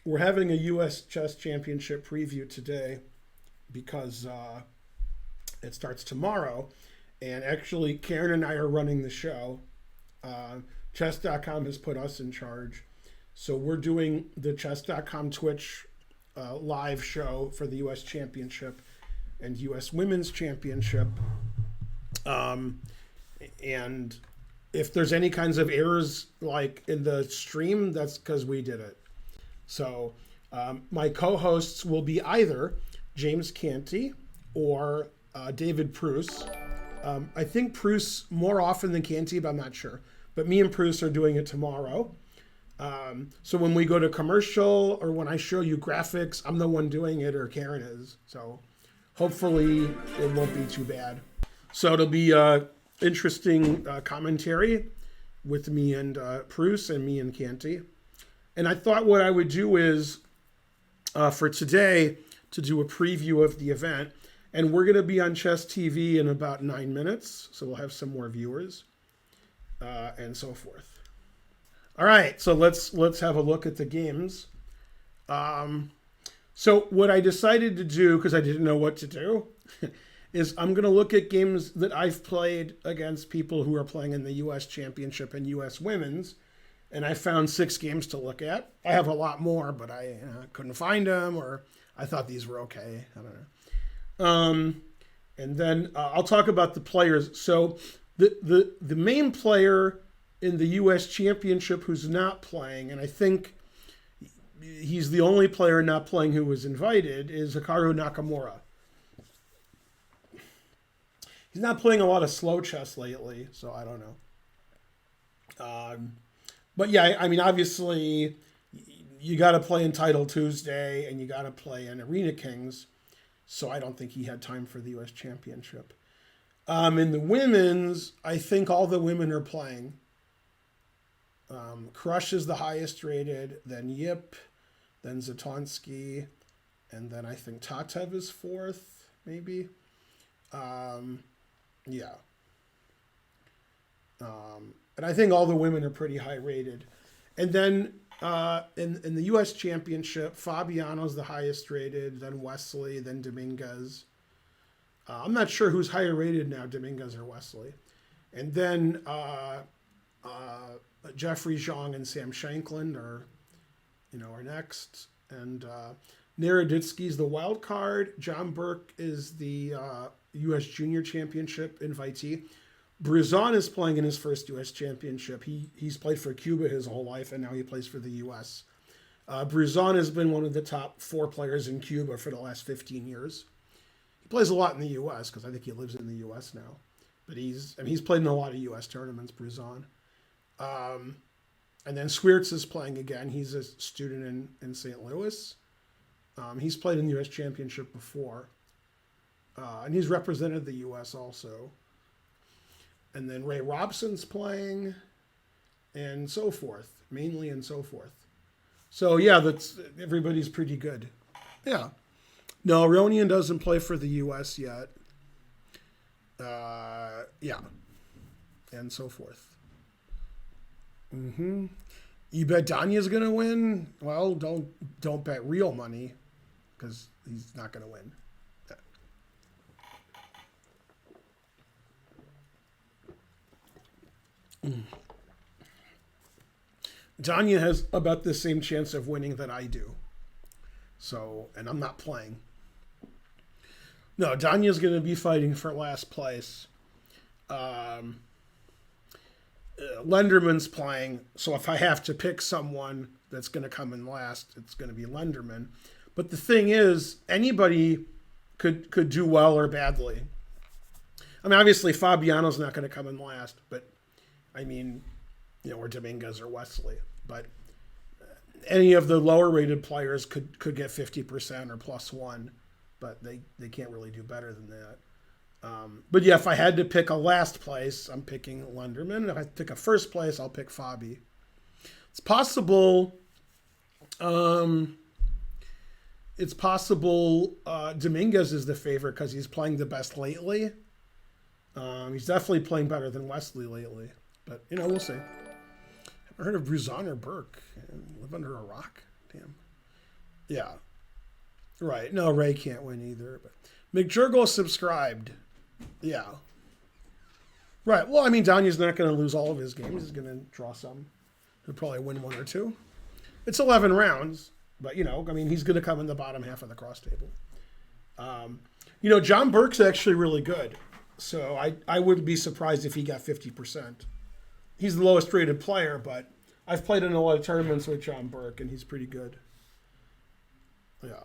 we're having a U.S. Chess Championship preview today because it starts tomorrow. And actually, Karen and I are running the show. Chess.com has put us in charge. So we're doing the Chess.com Twitch live show for the U.S. Championship and U.S. Women's Championship. And if there's any kinds of errors like in the stream, that's because we did it. So my co-hosts will be either James Canty or David Pruce. I think Pruce more often than Canty, but I'm not sure. But me and Pruce are doing it tomorrow. So when we go to commercial or when I show you graphics, I'm the one doing it or Karen is. So hopefully it won't be too bad. So it'll be interesting commentary with me and Pruce and me and Canty. And I thought what I would do is for today to do a preview of the event. And we're going to be on Chess TV in about 9 minutes. So we'll have some more viewers and so forth. All right, so let's have a look at the games. So what I decided to do, because I didn't know what to do, is I'm going to look at games that I've played against people who are playing in the U.S. Championship and U.S. Women's. And I found 6 games to look at. I have a lot more, but I couldn't find them, or I thought these were okay. I don't know. And then I'll talk about the players. So the main player in the U.S. Championship who's not playing, and I think he's the only player not playing who was invited, is Hikaru Nakamura. He's not playing a lot of slow chess lately, so I don't know. But yeah, I mean, obviously, you got to play Untitled Tuesday, and you got to play in Arena Kings. So I don't think he had time for the U.S. Championship. In the women's, I think all the women are playing. Crush is the highest rated, then Yip, then Zatonsky, and then I think Tatev is 4th, maybe. Yeah. And I think all the women are pretty high rated. And then in the U.S. Championship, Fabiano's the highest rated, then Wesley, then Dominguez. I'm not sure who's higher rated now, Dominguez or Wesley. And then Jeffrey Zhang and Sam Shankland are next. And Naroditsky's the wild card. John Burke is the U.S. Junior Championship invitee. Bruzon is playing in his first U.S. Championship. He's played for Cuba his whole life, and now he plays for the U.S. Bruzon has been one of the top 4 players in Cuba for the last 15 years. He plays a lot in the U.S. because I think he lives in the U.S. now. But he's played in a lot of U.S. tournaments, Bruzon. And then Swiertz is playing again. He's a student in St. Louis. He's played in the U.S. Championship before. And he's represented the U.S. also. And then Ray Robson's playing, and so forth, mainly and so forth. So yeah, everybody's pretty good. Yeah. No, Ronian doesn't play for the U.S. yet. Yeah. And so forth. You bet Danya's going to win? Well, don't bet real money, because he's not going to win. Danya has about the same chance of winning that I do. So, and I'm not playing. No, Danya's going to be fighting for last place. Lenderman's playing, so if I have to pick someone that's going to come in last, it's going to be Lenderman. But the thing is, anybody could do well or badly. I mean, obviously Fabiano's not going to come in last, but I mean, or Dominguez or Wesley. But any of the lower rated players could get 50% or +1, but they can't really do better than that. But yeah, if I had to pick a last place, I'm picking Lenderman. If I pick a first place, I'll pick Fabi. It's possible. Dominguez is the favorite because he's playing the best lately. He's definitely playing better than Wesley lately. But, we'll see. Haven't heard of Bruzon or Burke. Live under a rock. Damn. Yeah. Right. No, Ray can't win either. But McJurgle subscribed. Yeah. Right. Well, I mean, Danya's not going to lose all of his games. He's going to draw some. He'll probably win one or two. It's 11 rounds, but, you know, I mean, he's going to come in the bottom half of the cross table. You know, John Burke's actually really good. So I wouldn't be surprised if he got 50%. He's the lowest rated player, but I've played in a lot of tournaments with John Burke, and he's pretty good. Yeah.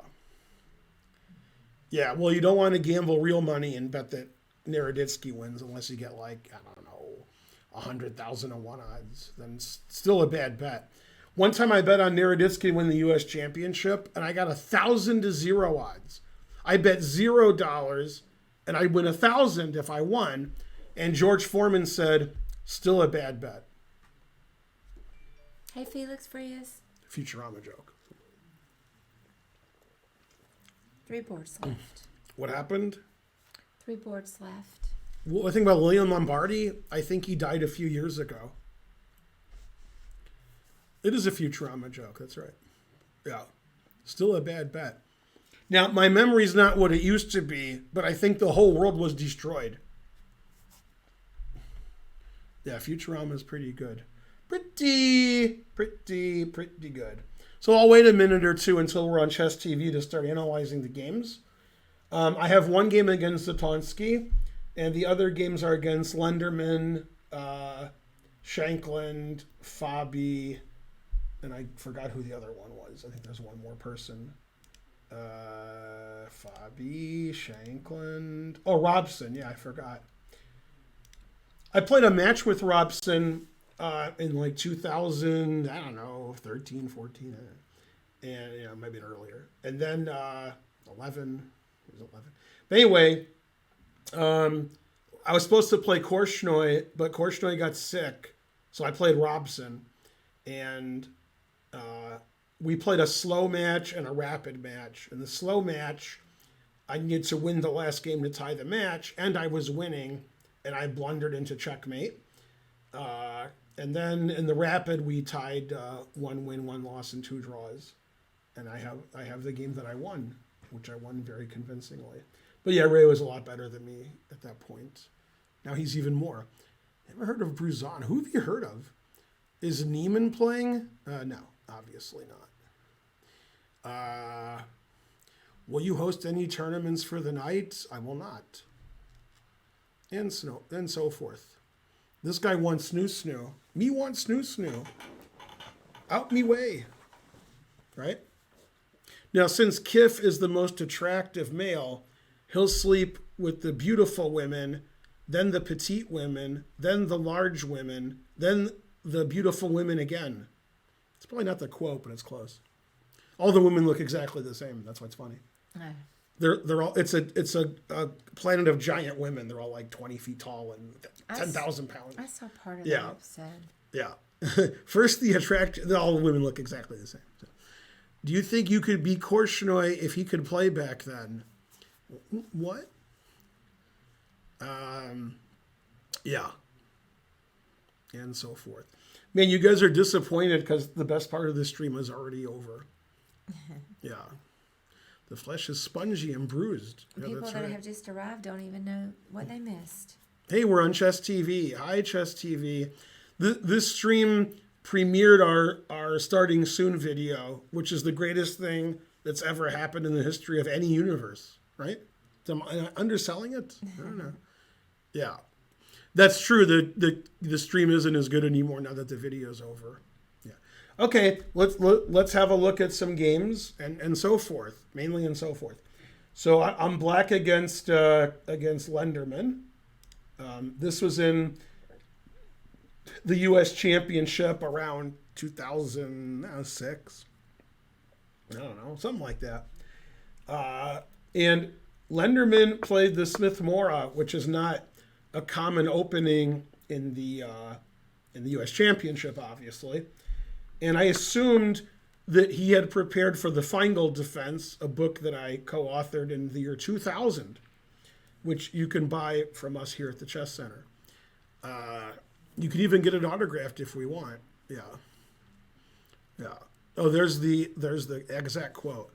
Yeah, well, you don't want to gamble real money and bet that Naroditsky wins unless you get, like, I don't know, 100,000 to 1 odds. Then it's still a bad bet. One time I bet on Naroditsky to win the U.S. Championship, and I got 1,000 to 0 odds. I bet $0, and I'd win 1,000 if I won. And George Foreman said, still a bad bet. Hey, Felix Frias. Futurama joke. 3 boards left. What happened? 3 boards left. Well, I think about William Lombardi. I think he died a few years ago. It is a Futurama joke. That's right. Yeah. Still a bad bet. Now, my memory's not what it used to be, but I think the whole world was destroyed. Yeah, Futurama is pretty good. Pretty good. So I'll wait a minute or two until we're on Chess TV to start analyzing the games. I have one game against Zatonsky, and the other games are against Lenderman, Shankland, Fabi, and I forgot who the other one was. I think there's one more person. Fabi, Shankland. Oh, Robson. Yeah, I forgot. I played a match with Robson in like 2000, I don't know, 13, 14, and you know, maybe earlier. And then 11, it was 11. But anyway, I was supposed to play Korchnoi, but Korchnoi got sick, so I played Robson, and we played a slow match and a rapid match. In the slow match, I needed to win the last game to tie the match, and I was winning, and I blundered into checkmate. And then in the rapid, we tied 1 win, 1 loss, and 2 draws. And I have the game that I won, which I won very convincingly. But yeah, Ray was a lot better than me at that point. Now he's even more. Ever heard of Bruzan? Who have you heard of? Is Neiman playing? No, obviously not. Will you host any tournaments for the night? I will not. And so forth. This guy wants snoo. Me want snoo. Out me way. Right? Now, since Kif is the most attractive male, he'll sleep with the beautiful women, then the petite women, then the large women, then the beautiful women again. It's probably not the quote, but it's close. All the women look exactly the same. That's what's funny. No. They're all. It's a planet of giant women. They're all like 20 feet tall and 10,000 pounds. I saw part of that episode. Yeah. First, all the women look exactly the same. So, do you think you could beat Korchnoi if he could play back then? What? Yeah. And so forth. Man, you guys are disappointed because the best part of the stream is already over. Yeah. The flesh is spongy and bruised. Yeah, People that right. have just arrived don't even know what they missed. Hey, we're on Chess TV. Hi, Chess TV. This stream premiered our Starting Soon video, which is the greatest thing that's ever happened in the history of any universe, right? Am I underselling it? I don't know. Yeah. That's true. The stream isn't as good anymore now that the video's over. Yeah. Okay, let's have a look at some games and so forth, mainly and so forth. So I'm black against Lenderman. This was in the U.S. Championship around 2006. I don't know, something like that. And Lenderman played the Smith Mora, which is not a common opening in the U.S. Championship, obviously. And I assumed that he had prepared for the Finegold Defense, a book that I co-authored in the year 2000, which you can buy from us here at the Chess Center. You can even get it autographed if we want. Yeah. Oh, there's the exact quote.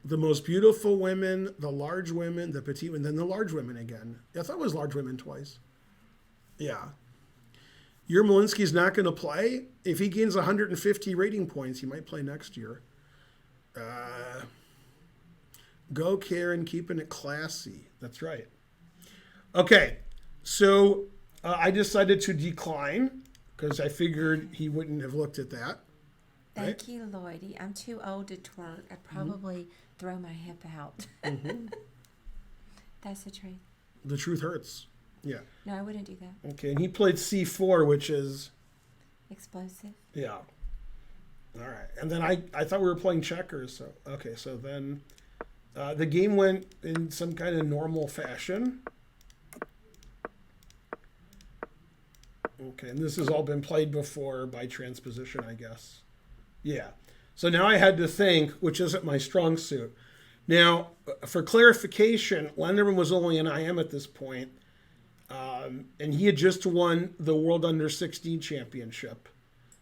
the most beautiful women, the large women, the petite women, then the large women again. I thought it was large women twice. Yeah. Yermolinsky's not going to play. If he gains 150 rating points, he might play next year. Go Karen, keeping it classy. That's right. Okay, so I decided to decline because I figured he wouldn't have looked at that. Thank you, Lloydie. I'm too old to twerk. I'd probably throw my hip out. That's the truth. The truth hurts. Yeah. No, I wouldn't do that. Okay, and he played C4, which is... Explosive. Yeah. All right. And then I thought we were playing checkers. So okay, so then the game went in some kind of normal fashion. Okay, and this has all been played before by transposition, I guess. Yeah. So now I had to think, which isn't my strong suit. Now, for clarification, Lenderman was only an IM at this point, and he had just won the World Under 16 Championship.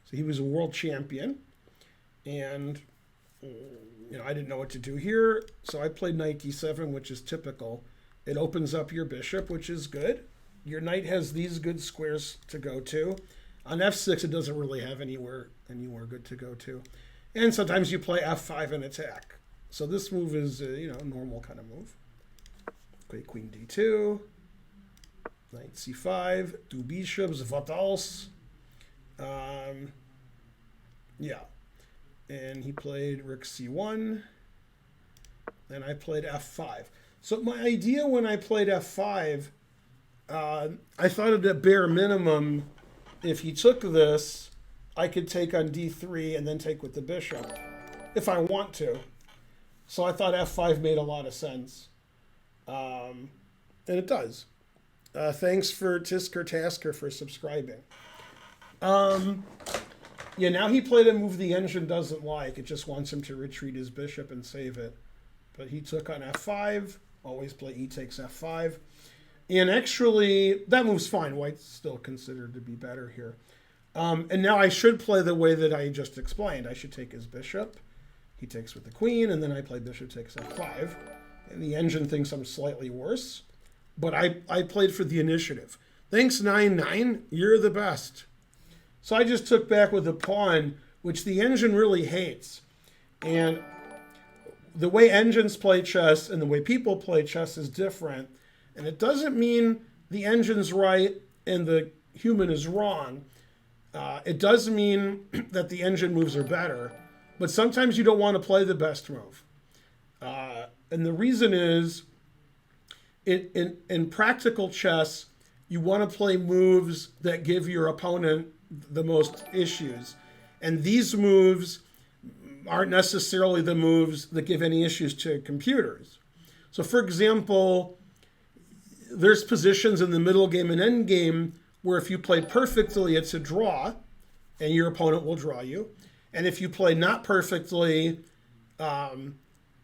So he was a world champion, and I didn't know what to do here, so I played knight d7, which is typical. It opens up your bishop, which is good. Your knight has these good squares to go to. On f6, it doesn't really have anywhere good to go to. And sometimes you play f5 and attack. So this move is a normal kind of move. Okay, queen d2, knight c5, two bishops, what else? Yeah. And he played rook c1, and I played f5. So my idea when I played f5, I thought at a bare minimum, if he took this, I could take on d3 and then take with the bishop, if I want to. So I thought f5 made a lot of sense. And it does. Thanks for Tisker Tasker for subscribing. Yeah, now he played a move the engine doesn't like. It just wants him to retreat his bishop and save it. But he took on f5. Always play e takes f5. And actually, that move's fine. White's still considered to be better here. And now I should play the way that I just explained. I should take his bishop. He takes with the queen, and then I play bishop takes f5. And the engine thinks I'm slightly worse. But I played for the initiative. Thanks, 9-9. You're the best. So I just took back with a pawn, which the engine really hates. And the way engines play chess and the way people play chess is different. And it doesn't mean the engine's right and the human is wrong. It does mean that the engine moves are better. But sometimes you don't want to play the best move. And the reason is, in practical chess, you want to play moves that give your opponent the most issues. And these moves aren't necessarily the moves that give any issues to computers. So for example, there's positions in the middle game and end game where if you play perfectly, it's a draw, and your opponent will draw you. And if you play not perfectly, and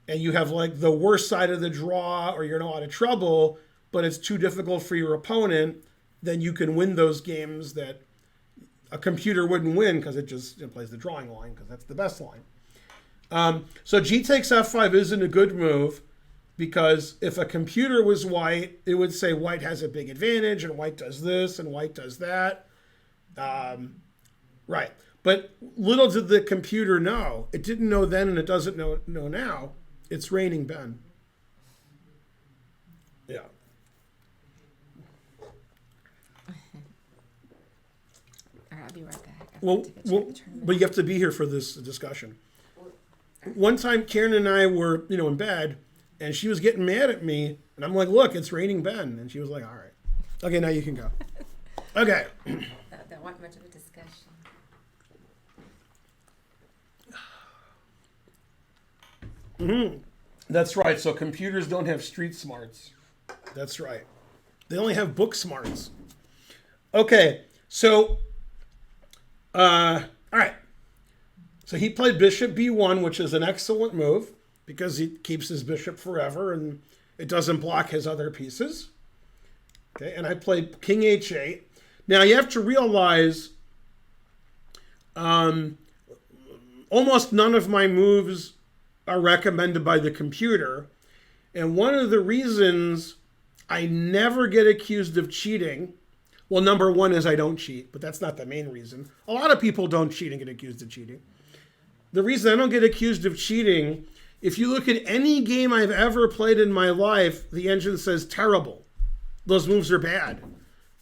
you have like the worst side of the draw, or you're in a lot of trouble, but it's too difficult for your opponent, then you can win those games that a computer wouldn't win because it just plays the drawing line because that's the best line. So g takes f5 isn't a good move because if a computer was white, it would say white has a big advantage and white does this and white does that. Right. But little did the computer know. It didn't know then and it doesn't know now. It's raining Ben. Yeah. All right, I'll be right back. Well, but you have to be here for this discussion. One time, Karen and I were, in bed, and she was getting mad at me, and I'm like, "Look, it's raining Ben," and she was like, "All right, okay, now you can go." Okay. That wasn't much of a discussion. That's right. So computers don't have street smarts. That's right. They only have book smarts. Okay, so, all right. So he played bishop b1, which is an excellent move because he keeps his bishop forever and it doesn't block his other pieces. Okay, and I played king h8. Now you have to realize almost none of my moves are recommended by the computer. And one of the reasons I never get accused of cheating, well, number one is I don't cheat, but that's not the main reason. A lot of people don't cheat and get accused of cheating. The reason I don't get accused of cheating, if you look at any game I've ever played in my life, the engine says terrible. Those moves are bad.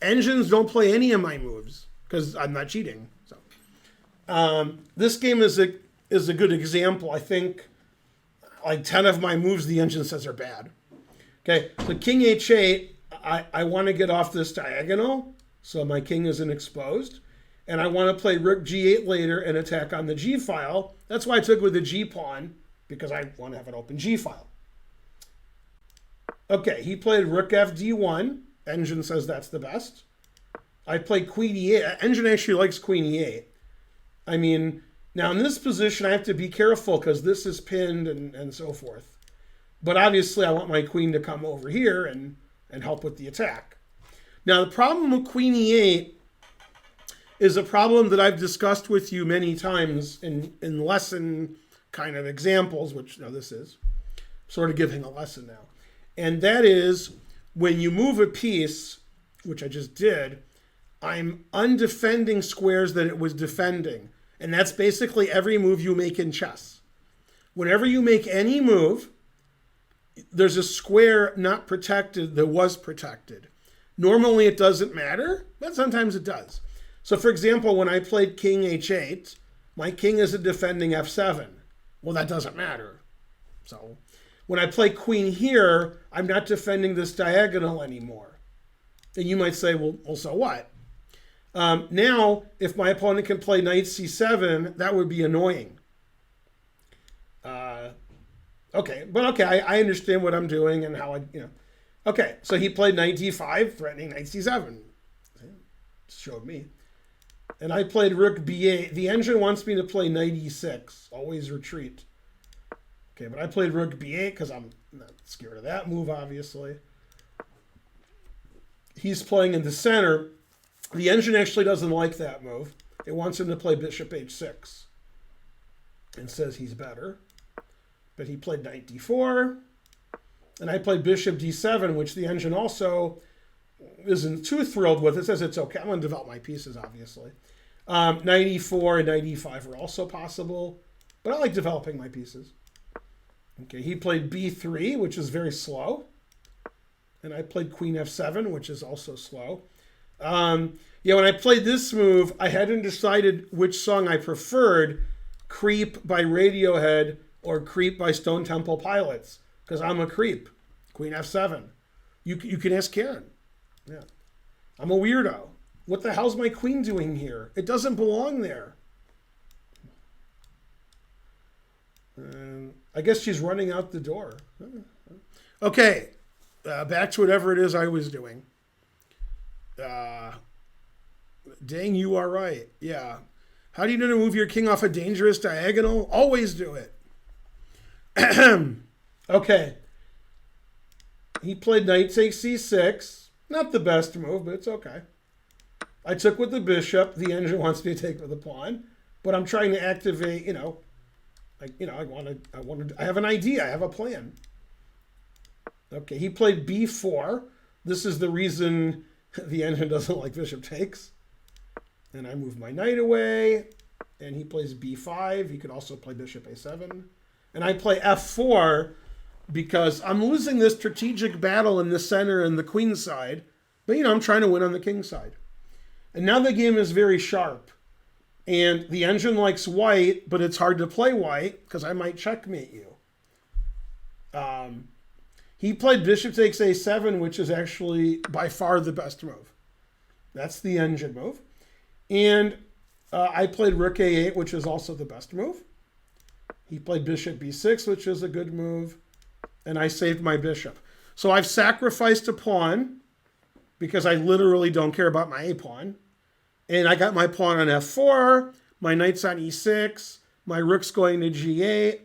Engines don't play any of my moves because I'm not cheating. So this game is a good example. I think like 10 of my moves the engine says are bad. Okay, so king h8, I want to get off this diagonal, so my king isn't exposed. And I want to play rook g8 later and attack on the g file. That's why I took with the g pawn, because I want to have an open g file. Okay, he played rook fd1. Engine says that's the best. I played queen e8. Engine actually likes queen e8. I mean, now in this position, I have to be careful because this is pinned and so forth. But obviously, I want my queen to come over here and help with the attack. Now, the problem with queen e8 is a problem that I've discussed with you many times in lesson kind of examples, which now this is sort of giving a lesson now. And that is when you move a piece, which I just did, I'm undefending squares that it was defending. And that's basically every move you make in chess. Whenever you make any move, there's a square not protected that was protected. Normally it doesn't matter, but sometimes it does. So for example, when I played king h8, my king is a defending f7. Well, that doesn't matter. So when I play queen here, I'm not defending this diagonal anymore. And you might say, well so what? Now, if my opponent can play knight c7, that would be annoying. Okay, I understand what I'm doing and how Okay, so he played knight d5, threatening knight c7. Showed me. And I played rook b8. The engine wants me to play knight e6, always retreat. Okay, but I played rook b8 because I'm not scared of that move, obviously. He's playing in the center. The engine actually doesn't like that move. It wants him to play bishop h6 and says he's better. But he played knight d4, and I played bishop d7, which the engine also isn't too thrilled with. It says it's okay. I'm going to develop my pieces, obviously. Knight e4 and knight e5 are also possible, but I like developing my pieces. Okay, he played b3, which is very slow, and I played queen f7, which is also slow. When I played this move, I hadn't decided which song I preferred, Creep by Radiohead or Creep by Stone Temple Pilots, because I'm a creep. Queen f7. You can ask Karen. Yeah, I'm a weirdo. What the hell's my queen doing here? It doesn't belong there. I guess she's running out the door. Okay, back to whatever it is I was doing. Dang, you are right. Yeah. How do you know to move your king off a dangerous diagonal? Always do it. Okay. He played knight takes c6. Not the best move, but it's okay. I took with the bishop. The engine wants me to take with the pawn, but I'm trying to activate. I have an idea. I have a plan. Okay. He played b4. This is the reason the engine doesn't like bishop takes. And I move my knight away, and he plays b5. He could also play bishop a7. And I play f4 because I'm losing this strategic battle in the center and the queen side. But, I'm trying to win on the king side. And now the game is very sharp. And the engine likes white, but it's hard to play white because I might checkmate you. He played bishop takes a7, which is actually by far the best move. That's the engine move. And I played rook a8, which is also the best move. He played bishop b6, which is a good move. And I saved my bishop. So I've sacrificed a pawn because I literally don't care about my a pawn. And I got my pawn on f4, my knight's on e6, my rook's going to g8.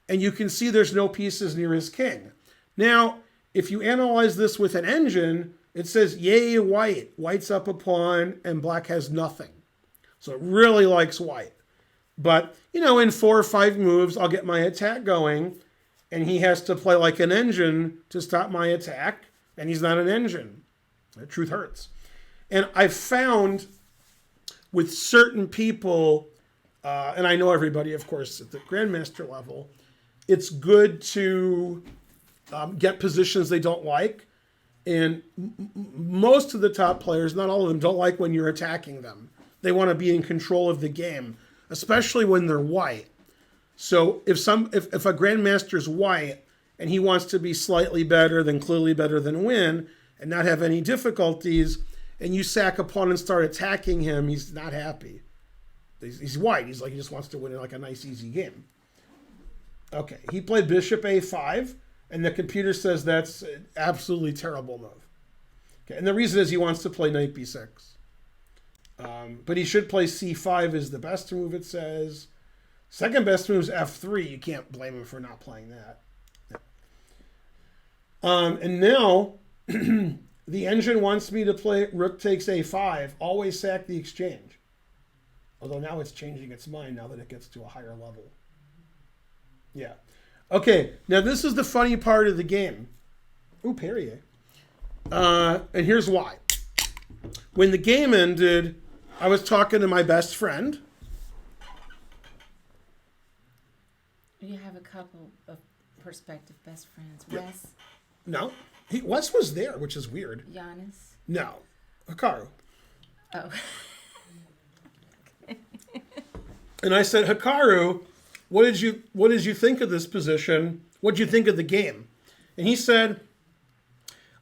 And you can see there's no pieces near his king. Now, if you analyze this with an engine, it says, yay, white. White's up a pawn, and black has nothing. So it really likes white. But, in 4 or 5 moves, I'll get my attack going, and he has to play like an engine to stop my attack, and he's not an engine. The truth hurts. And I've found with certain people, and I know everybody, of course, at the Grandmaster level, it's good to get positions they don't like. And most of the top players, not all of them, don't like when you're attacking them. They want to be in control of the game, especially when they're white. So if a Grandmaster's white and he wants to be slightly better than clearly better than win and not have any difficulties, and you sack a pawn and start attacking him, he's not happy. He's white. He's like, he just wants to win like a nice, easy game. Okay, he played bishop a5, and the computer says that's an absolutely terrible move. Okay, and the reason is he wants to play knight b6. But he should play c5 is the best move, it says. Second best move is f3. You can't blame him for not playing that. And now the engine wants me to play rook takes a5. Always sack the exchange. Although now it's changing its mind now that it gets to a higher level. Yeah. Okay, now this is the funny part of the game. Ooh, Perrier. And here's why. When the game ended, I was talking to my best friend. You have a couple of prospective best friends. Wes? No. Wes was there, which is weird. Giannis? No. Hikaru. Oh. And I said, Hikaru, what did you think of this position? What did you think of the game? And he said,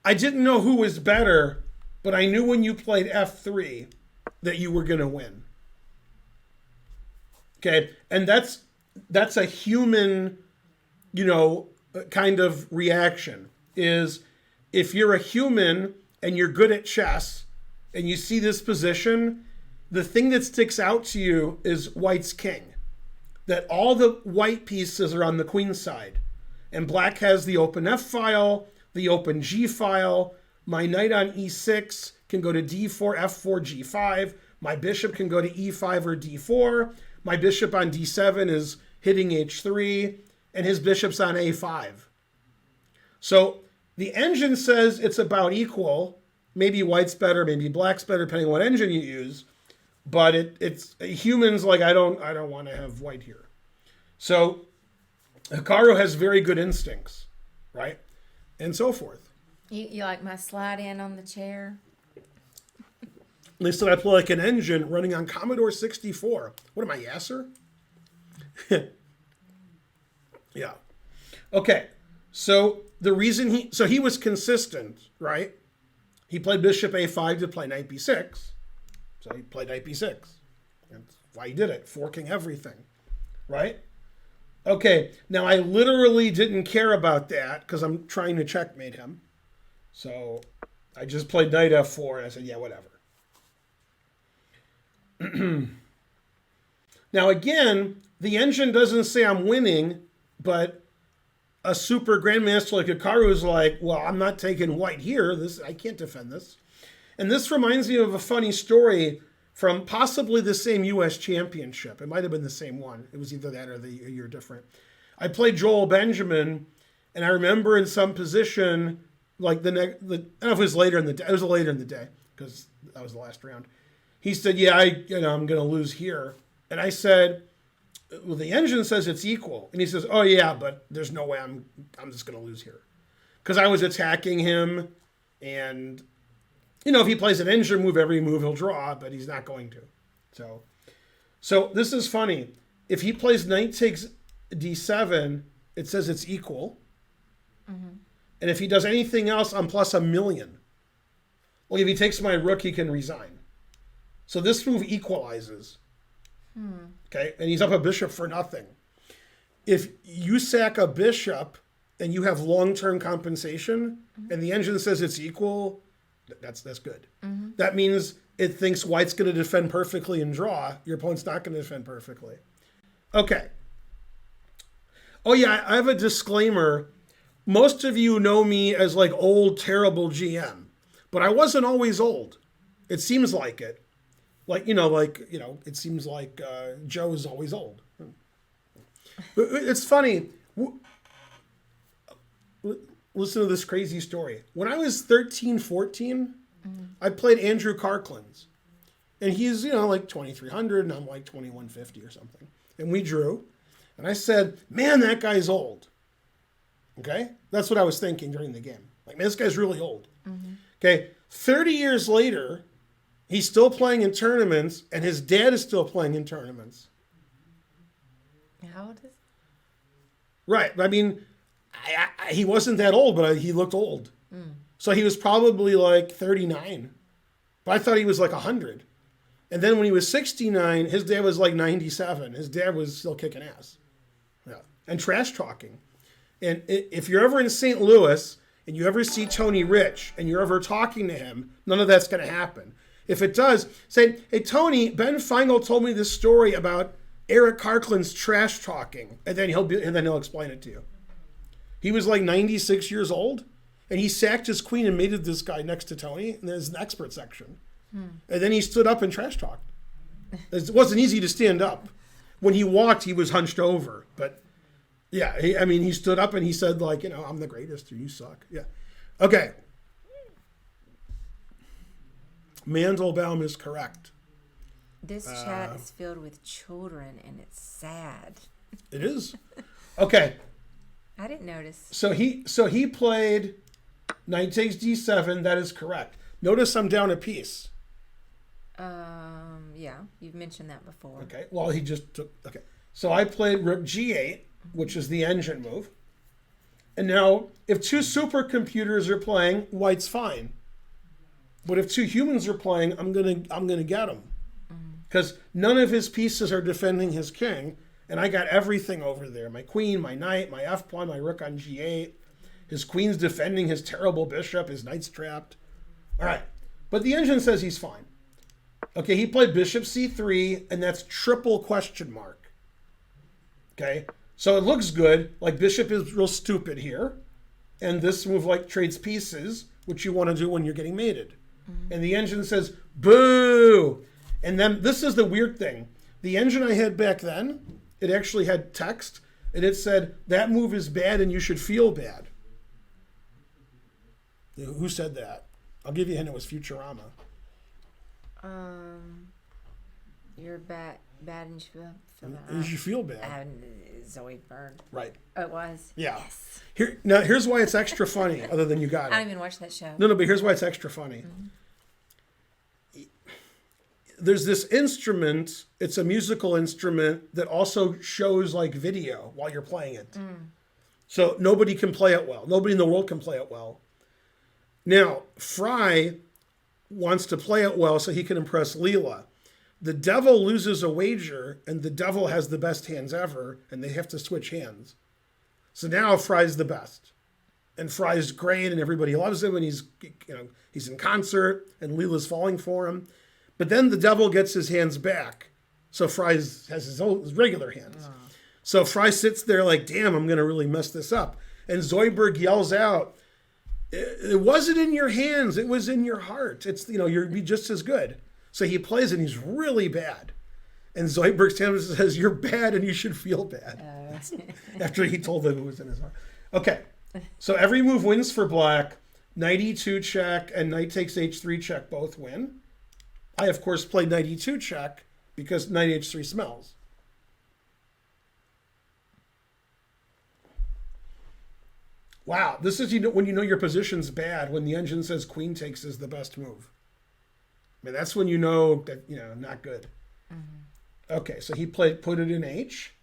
I didn't know who was better, but I knew when you played f3 that you were going to win. Okay, and that's a human, kind of reaction. Is if you're a human and you're good at chess and you see this position, the thing that sticks out to you is white's king. That all the white pieces are on the queen side. And black has the open f file, the open g file. My knight on e6 can go to d4, f4, g5. My bishop can go to e5 or d4. My bishop on d7 is hitting h3. And his bishop's on a5. So the engine says it's about equal. Maybe white's better, maybe black's better, depending on what engine you use. But it's humans like, I don't want to have white here. So Hikaru has very good instincts, right? And so forth. You like my slide in on the chair? They said I play like an engine running on Commodore 64. What am I, Yasser? Yeah. Okay. So the reason he was consistent, right? He played bishop a5 to play knight b6. So he played knight b6. That's why he did it, forking everything, right? Okay, now I literally didn't care about that because I'm trying to checkmate him. So I just played knight f4 and I said, yeah, whatever. Now again, the engine doesn't say I'm winning, but a super grandmaster like Hikaru is like, well, I'm not taking white here. I can't defend this. And this reminds me of a funny story from possibly the same U.S. championship. It might have been the same one. It was either that or a year different. I played Joel Benjamin, and I remember in some position, like I don't know if it was later in the day. It was later in the day because that was the last round. He said, "Yeah, I'm going to lose here," and I said, "Well, the engine says it's equal," and he says, "Oh yeah, but there's no way I'm just going to lose here," because I was attacking him, and if he plays an engine move, every move he'll draw, but he's not going to. So this is funny. If he plays knight takes d7, it says it's equal. Mm-hmm. And if he does anything else, I'm plus 1,000,000. Well, if he takes my rook, he can resign. So this move equalizes. Okay, and he's up a bishop for nothing. If you sack a bishop and you have long-term compensation, and the engine says it's equal, that's good. Mm-hmm. That means it thinks white's going to defend perfectly and draw. Your opponent's not going to defend perfectly. Okay. Oh yeah, I have a disclaimer. Most of you know me as like old, terrible GM, but I wasn't always old. It seems like it. It seems like Joe is always old. But it's funny. Listen to this crazy story. When I was 13, 14, I played Andrew Carklin's. And he's, like 2,300, and I'm like 2,150 or something. And we drew. And I said, man, that guy's old. Okay? That's what I was thinking during the game. Like, man, this guy's really old. Okay? 30 years later, he's still playing in tournaments, and his dad is still playing in tournaments. How old is he? Right. I mean, he wasn't that old, but he looked old. So he was probably like 39. But I thought he was like 100. And then when he was 69, his dad was like 97. His dad was still kicking ass. Yeah. And trash talking. And if you're ever in St. Louis and you ever see Tony Rich and you're ever talking to him, none of that's going to happen. If it does, say, hey, Tony, Ben Finegold told me this story about Eric Carklin's trash talking. And then he'll explain it to you. He was like 96 years old, and he sacked his queen and mated this guy next to Tony, and there's an expert section. And then he stood up and trash talked. It wasn't easy to stand up. When he walked, he was hunched over. But yeah, he stood up and he said, like, I'm the greatest, or you suck. Yeah. Okay. Mandelbaum is correct. This chat is filled with children, and it's sad. It is. Okay. I didn't notice. So he played knight takes d7. That is correct. Notice I'm down a piece. Yeah, you've mentioned that before. Okay. Well, he just took. Okay. So I played rook g8, which is the engine move. And now, if two supercomputers are playing, white's fine. But if two humans are playing, I'm gonna get him, because none of his pieces are defending his king, and I got everything over there: my queen, my knight, my f pawn, my rook on g8. His queen's defending his terrible bishop. His knight's trapped. All right, but the engine says he's fine. Okay, he played bishop c3, and that's triple question mark. Okay, so it looks good. Like bishop is real stupid here, and this move like trades pieces, which you want to do when you're getting mated. And the engine says, boo! And then this is the weird thing. The engine I had back then, it actually had text, and it said, that move is bad and you should feel bad. Who said that? I'll give you a hint, it was Futurama. You're bad and you feel bad. You should feel bad. Zoe Byrne. Right. Oh, it was? Yeah. Yes. Here's why it's extra funny, other than you got it. I don't even watch that show. No, but here's why it's extra funny. There's this instrument, it's a musical instrument that also shows like video while you're playing it. So nobody can play it well. Nobody in the world can play it well. Now, Fry wants to play it well so he can impress Leela. The devil loses a wager, and the devil has the best hands ever, and they have to switch hands. So now Fry's the best. And Fry's great, and everybody loves him, and he's in concert, and Leela's falling for him. But then the devil gets his hands back. So Fry has his regular hands. So Fry sits there like, damn, I'm going to really mess this up. And Zoidberg yells out, it wasn't in your hands, it was in your heart. It's, you'd be just as good. So he plays and he's really bad. And Zoidberg stands and says, you're bad and you should feel bad. After he told him it was in his heart. Okay, so every move wins for black. Knight e2 check and knight takes h3 check both win. I, of course, played knight e2 check because knight h3 smells. Wow, this is when you know your position's bad, when the engine says queen takes is the best move. I mean, that's when you know that, not good. Okay, so he put it in H.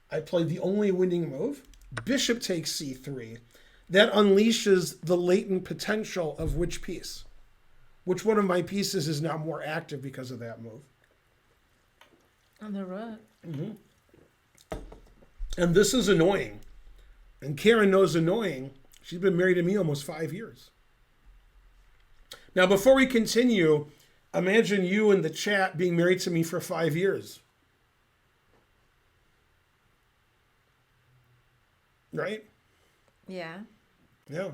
I played the only winning move. Bishop takes c3. That unleashes the latent potential of which piece? Which one of my pieces is now more active because of that move? On the rook. And this is annoying. And Karen knows annoying. She's been married to me almost 5 years. Now, before we continue, imagine you in the chat being married to me for 5 years. Right? Yeah. Yeah.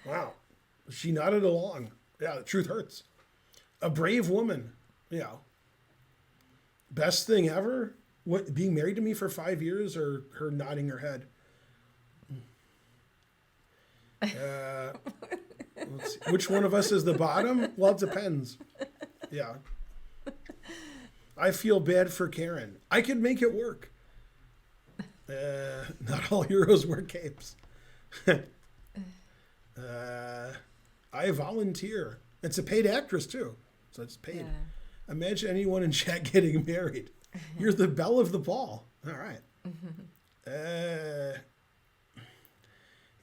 Wow. She nodded along. Yeah, the truth hurts. A brave woman. Yeah. Best thing ever? What, being married to me for 5 years or her nodding her head? Let's see. Which one of us is the bottom? Well, it depends. Yeah. I feel bad for Karen. I could make it work. Not all heroes wear capes. I volunteer. It's a paid actress, too. So it's paid. Yeah. Imagine anyone in chat getting married. You're the belle of the ball. All right.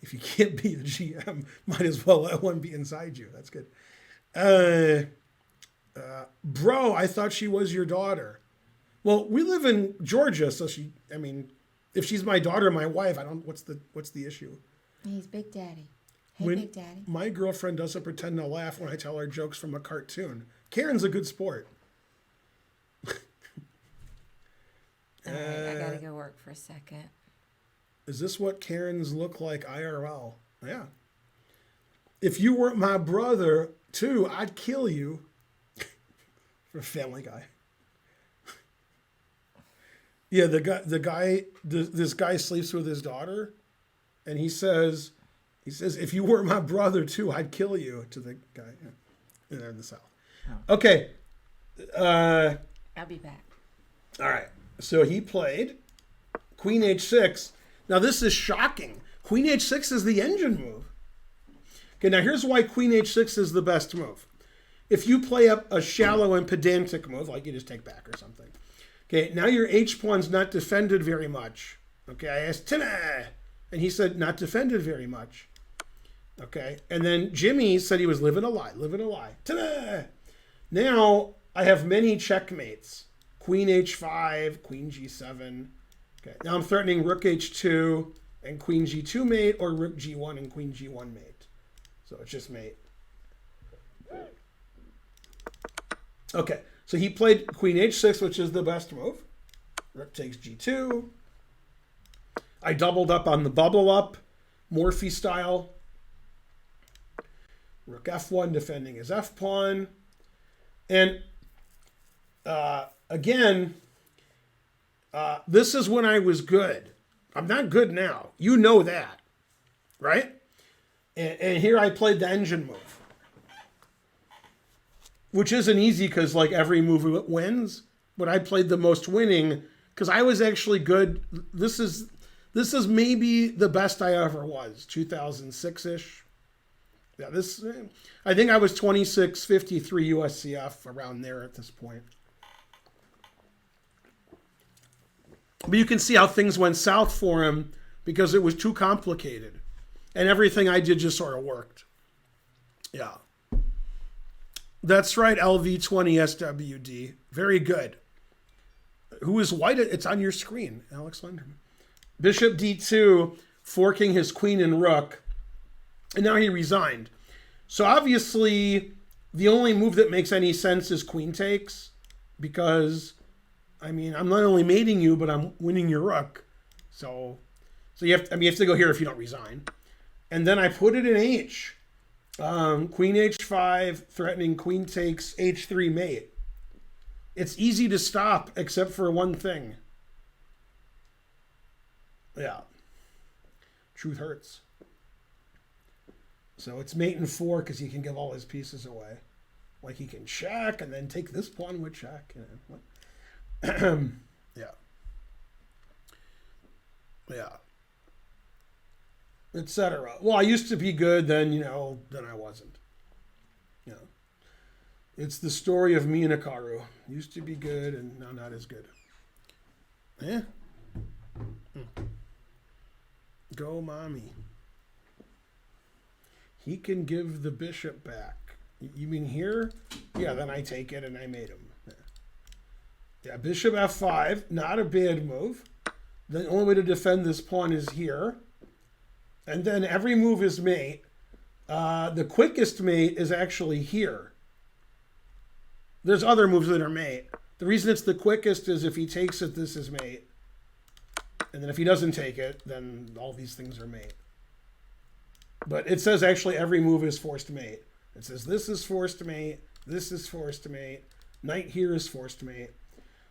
If you can't be a GM, might as well let one be inside you. That's good. Bro, I thought she was your daughter. Well, we live in Georgia, so if she's my daughter, my wife, what's the issue? He's Big Daddy. Hey, Big Daddy. My girlfriend doesn't pretend to laugh when I tell her jokes from a cartoon. Karen's a good sport. All right, I gotta go work for a second. Is this what Karens look like IRL? Yeah. If you weren't my brother, too, I'd kill you. For Family Guy. Yeah, this guy sleeps with his daughter, and he says, if you weren't my brother, too, I'd kill you, to the guy. Yeah. And they're in the South. Oh. Okay. I'll be back. All right. So he played Queen H6. Now, this is shocking. Queen H6 is the engine move. Okay, now here's why Queen H6 is the best move. If you play up a shallow and pedantic move, like you just take back or something. Okay, now your H pawn's not defended very much. Okay, I asked Tina, and he said not defended very much. Okay, and then Jimmy said he was living a lie. Tina! Now I have many checkmates. Queen H5, Queen G7. Okay, now I'm threatening Rook H2 and Queen G2 mate, or Rook G1 and Queen G1 mate. So it's just mate. Okay, so he played Queen H6, which is the best move. Rook takes G2. I doubled up on the bubble up, Morphy style. Rook F1 defending his F pawn. And again, this is when I was good. I'm not good now. You know that, right? And here I played the engine move, which isn't easy because like every move wins, but I played the most winning because I was actually good. This is maybe the best I ever was, 2006-ish. Yeah, I think I was 2653 USCF around there at this point. But you can see how things went south for him because it was too complicated. And everything I did just sort of worked. Yeah. That's right, LV20SWD. Very good. Who is white? It's on your screen, Alex Lenderman. Bishop D2, forking his queen and rook. And now he resigned. So obviously, the only move that makes any sense is queen takes. Because, I'm not only mating you, but I'm winning your rook. So you have to go here if you don't resign. And then I put it in H. Queen H5, threatening queen takes H3 mate. It's easy to stop, except for one thing. Yeah. Truth hurts. So it's mate in 4 because he can give all his pieces away. Like he can check and then take this pawn with check. Yeah. Yeah. Etc. Well, I used to be good, then I wasn't. Yeah. It's the story of me and Hikaru. Used to be good and now not as good. Yeah. Go, mommy. He can give the bishop back. You mean here? Yeah, then I take it and I made him. Yeah, bishop F5, not a bad move. The only way to defend this pawn is here. And then every move is mate. The quickest mate is actually here. There's other moves that are mate. The reason it's the quickest is if he takes it, this is mate. And then if he doesn't take it, then all these things are mate. But it says actually every move is forced mate. It says this is forced mate, This is forced mate. Knight here is forced mate.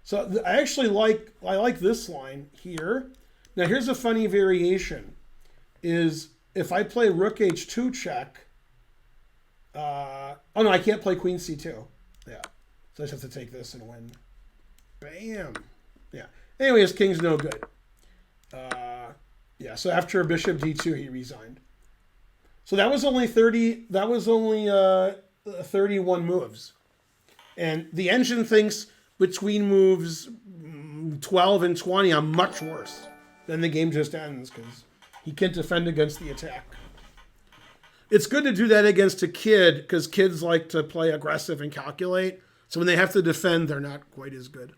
So I actually like this line here. Now here's a funny variation. Is if I play rook h2 check. Oh no, I can't play queen c2. Yeah, so I just have to take this and win. Bam. Yeah. Anyways, king's no good. Yeah. So after bishop d2, he resigned. So that was only 30. That was only 31 moves, and the engine thinks between moves 12 and 20, I'm much worse. Then the game just ends because he can't defend against the attack. It's good to do that against a kid because kids like to play aggressive and calculate. So when they have to defend, they're not quite as good.